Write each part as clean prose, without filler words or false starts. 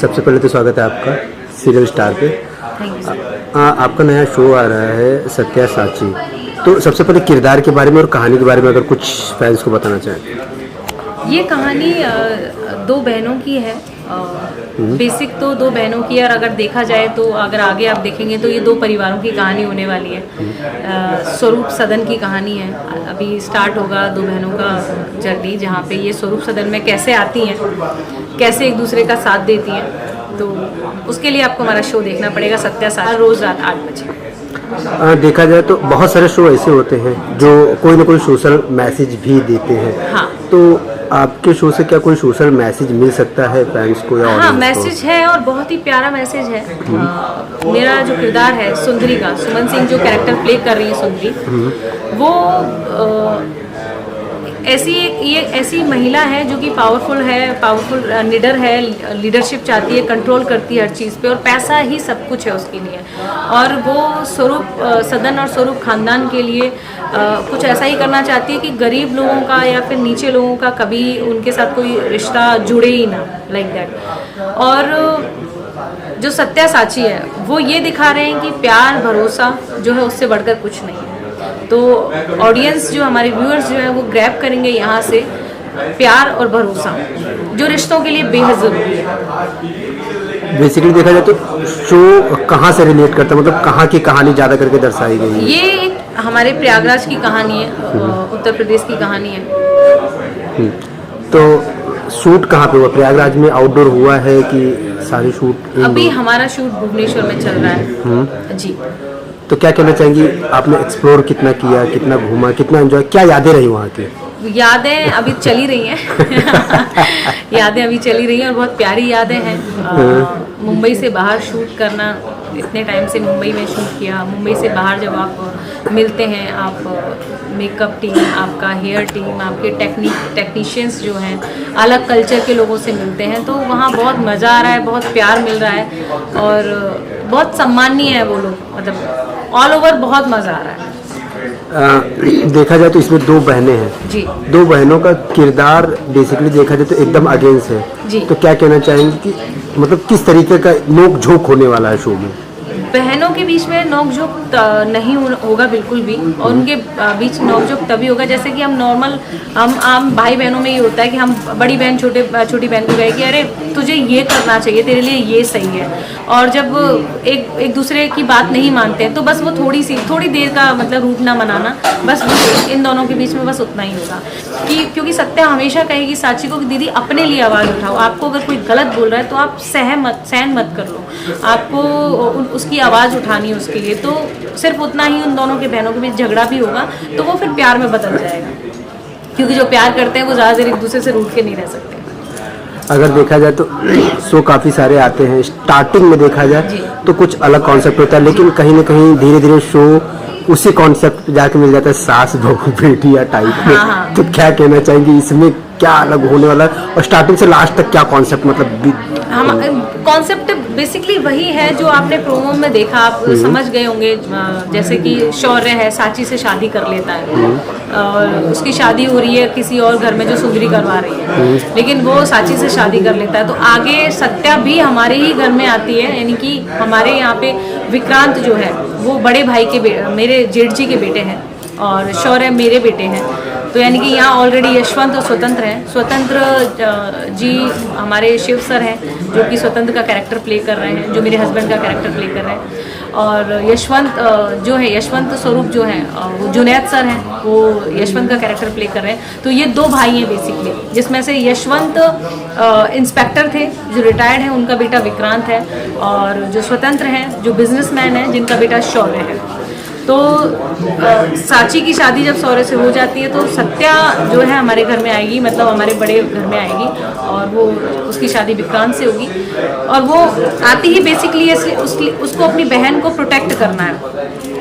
सबसे पहले तो स्वागत है आपका सीरियल स्टार पे। आपका नया शो आ रहा है सत्या साची, तो सबसे पहले किरदार के बारे में और कहानी के बारे में अगर कुछ फैंस को बताना चाहें। ये कहानी दो बहनों की है। बेसिक तो दो बहनों की है, और अगर देखा जाए तो अगर आगे आप देखेंगे तो ये दो परिवारों की कहानी होने वाली है। स्वरूप सदन की कहानी है। अभी स्टार्ट होगा दो बहनों का जर्नी, जहाँ पे ये स्वरूप सदन में कैसे आती हैं, कैसे एक दूसरे का साथ देती हैं। तो उसके लिए आपको हमारा शो देखना पड़ेगा सत्या साची, रोज़ रात 8 बजे। देखा जाए तो बहुत सारे शो ऐसे होते हैं जो कोई ना कोई सोशल मैसेज भी देते हैं। हाँ, तो आपके शो से क्या कोई सोशल मैसेज मिल सकता है फैंस को या हाँ, मैसेज है और बहुत ही प्यारा मैसेज है। मेरा जो किरदार है सुंदरी का, सुमन सिंह जो कैरेक्टर प्ले कर रही है सुंदरी, वो ऐसी महिला है जो कि पावरफुल लीडर है, लीडरशिप चाहती है, कंट्रोल करती है हर चीज़ पे, और पैसा ही सब कुछ है उसके लिए। और वो स्वरूप सदन और स्वरूप खानदान के लिए कुछ ऐसा ही करना चाहती है कि गरीब लोगों का या फिर नीचे लोगों का कभी उनके साथ कोई रिश्ता जुड़े ही ना, लाइक दैट। और जो सत्या साची है वो ये दिखा रहे हैं कि प्यार भरोसा जो है उससे बढ़कर कुछ नहीं है। तो ऑडियंस जो हमारे व्यूअर्स जो है वो ग्रैब करेंगे यहाँ से प्यार और भरोसा, जो रिश्तों के लिए बेहद ज़रूरी है। बेसिकली देखा जाए तो शो कहाँ से रिलेट करता है, मतलब कहाँ की कहानी ज़्यादा करके दर्शाई गई है? ये हमारे प्रयागराज की कहानी है, उत्तर प्रदेश की कहानी है। तो शूट कहाँ पे हुआ? प्रयागराज में आउटडोर हुआ है कि सारी शूट? अभी हमारा शूट भुवनेश्वर में चल रहा है जी। तो क्या कहना चाहेंगी, आपने एक्सप्लोर कितना किया, कितना घूमा, कितना एंजॉय, क्या यादें रही वहाँ की? यादें अभी चली रही हैं यादें अभी चली रही हैं और बहुत प्यारी यादें हैं। मुंबई से बाहर शूट करना, इतने टाइम से मुंबई में शूट किया। मुंबई से बाहर जब आप मिलते हैं, आप मेकअप टीम, आपका हेयर टीम, आपके टेक्नीशियंस जो हैं, अलग कल्चर के लोगों से मिलते हैं, तो वहाँ बहुत मज़ा आ रहा है, बहुत प्यार मिल रहा है और बहुत सम्माननीय है वो लोग। मतलब ऑल ओवर बहुत मज़ा आ रहा है। देखा जाए तो इसमें दो बहनें हैं जी। दो बहनों का किरदार बेसिकली देखा जाए तो एकदम अगेंस्ट है जी। तो क्या कहना चाहेंगे कि मतलब किस तरीके का नोक झोंक होने वाला है शो में? बहनों के बीच में नोकझोंक नहीं होगा बिल्कुल भी, और उनके बीच नोकझोंक तभी होगा जैसे कि हम नॉर्मल हम भाई बहनों में ये होता है कि हम बड़ी बहन छोटी बहन को कहे कि अरे तुझे ये करना चाहिए, तेरे लिए ये सही है। और जब एक दूसरे की बात नहीं मानते हैं तो बस वो थोड़ी देर का मतलब रूठ ना मनाना, बस इन दोनों के बीच में बस उतना ही होगा। क्योंकि सत्या हमेशा कहेगी साची को कि दीदी अपने लिए आवाज़ उठाओ, आपको अगर कोई गलत बोल रहा है तो आप सहन मत कर लो, आपको उसकी आवाज़ उठानी है उसके लिए। तो सिर्फ उतना ही उन दोनों के बहनों के बीच झगड़ा भी होगा तो वो फिर प्यार में बदल जाएगा, क्योंकि जो प्यार करते हैं वो ज़्यादा देर एक दूसरे से रूठ के नहीं रह सकते। अगर देखा जाए तो शो काफ़ी सारे आते हैं, स्टार्टिंग में देखा जाए तो कुछ अलग कॉन्सेप्ट होता है, लेकिन कहीं ना कहीं धीरे धीरे शो उसी कॉन्सेप्ट पे जाके मिल जाता है, सास बहू बेटी या टाइप में। हाँ। तो क्या कहना चाहेंगे इसमें क्या अलग होने वाला है, और स्टार्टिंग से लास्ट तक क्या कॉन्सेप्ट, मतलब हम कॉन्सेप्ट बेसिकली वही है जो आपने प्रोमो में देखा, आप समझ गए होंगे। जैसे कि शौर्य है, साची से शादी कर लेता है और उसकी शादी हो रही है किसी और घर में जो सुंदरी करवा रही है, लेकिन वो साची से शादी कर लेता है। तो आगे सत्या भी हमारे ही घर में आती है, यानी कि हमारे यहाँ पे विक्रांत जो है वो बड़े भाई के मेरे जेठ जी के बेटे हैं और शौर्य मेरे बेटे हैं। तो यानी कि यहाँ ऑलरेडी यशवंत और स्वतंत्र हैं। स्वतंत्र जी हमारे शिव सर हैं जो कि स्वतंत्र का कैरेक्टर प्ले कर रहे हैं, जो मेरे हस्बैंड का कैरेक्टर प्ले कर रहे हैं। और यशवंत जो है, यशवंत स्वरूप जो है वो जुनैद सर हैं, वो यशवंत का कैरेक्टर प्ले कर रहे हैं। तो ये दो भाई हैं बेसिकली, जिसमें से यशवंत इंस्पेक्टर थे जो रिटायर्ड हैं, उनका बेटा विक्रांत है, और जो स्वतंत्र हैं जो बिजनेसमैन हैं जिनका बेटा शौर्य है। तो साची की शादी जब सौरे से हो जाती है तो सत्या जो है हमारे घर में आएगी, मतलब हमारे बड़े घर में आएगी, और वो उसकी शादी विक्रांत से होगी। और वो आती ही बेसिकली उसको अपनी बहन को प्रोटेक्ट करना है,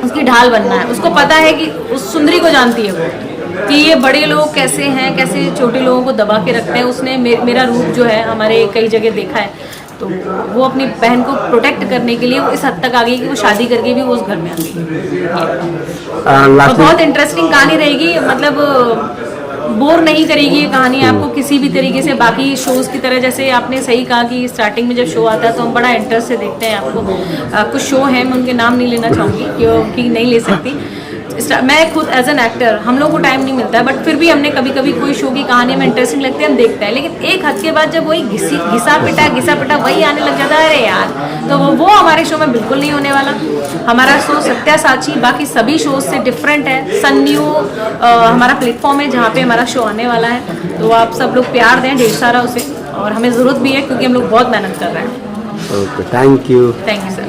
उसकी ढाल बनना है। उसको पता है कि उस सुंदरी को जानती है वो कि ये बड़े लोग कैसे हैं, कैसे छोटे लोगों को दबा के रखते हैं। उसने मेरा रूप जो है हमारे कई जगह देखा है, तो वो अपनी बहन को प्रोटेक्ट करने के लिए वो इस हद तक आ गई कि वो शादी करके भी वो उस घर में आ गई। और बहुत इंटरेस्टिंग कहानी रहेगी। मतलब बोर नहीं करेगी ये कहानी आपको किसी भी तरीके से बाकी शोज़ की तरह। जैसे आपने सही कहा कि स्टार्टिंग में जब शो आता है तो हम बड़ा इंटरेस्ट से देखते हैं आपको। कुछ शो हैं, मैं उनके नाम नहीं लेना चाहूँगी क्योंकि नहीं ले सकती। मैं खुद एज एन एक्टर, हम लोग को टाइम नहीं मिलता है, बट फिर भी हमने कभी कभी कोई शो की कहानी में इंटरेस्टिंग लगती है, हम देखते हैं। लेकिन एक हद के बाद जब वही घिसा पिटा वही आने लग जाता है, अरे यार, तो वो हमारे शो में बिल्कुल नहीं होने वाला। हमारा शो सत्या साची बाकी सभी शोज से डिफरेंट है। सन न्यू हमारा प्लेटफॉर्म है जहाँ पे हमारा शो आने वाला है, तो आप सब लोग प्यार दें ढेर सारा उसे, और हमें ज़रूरत भी है क्योंकि हम लोग बहुत मेहनत कर रहे हैं। Okay, thank you. Thank you sir.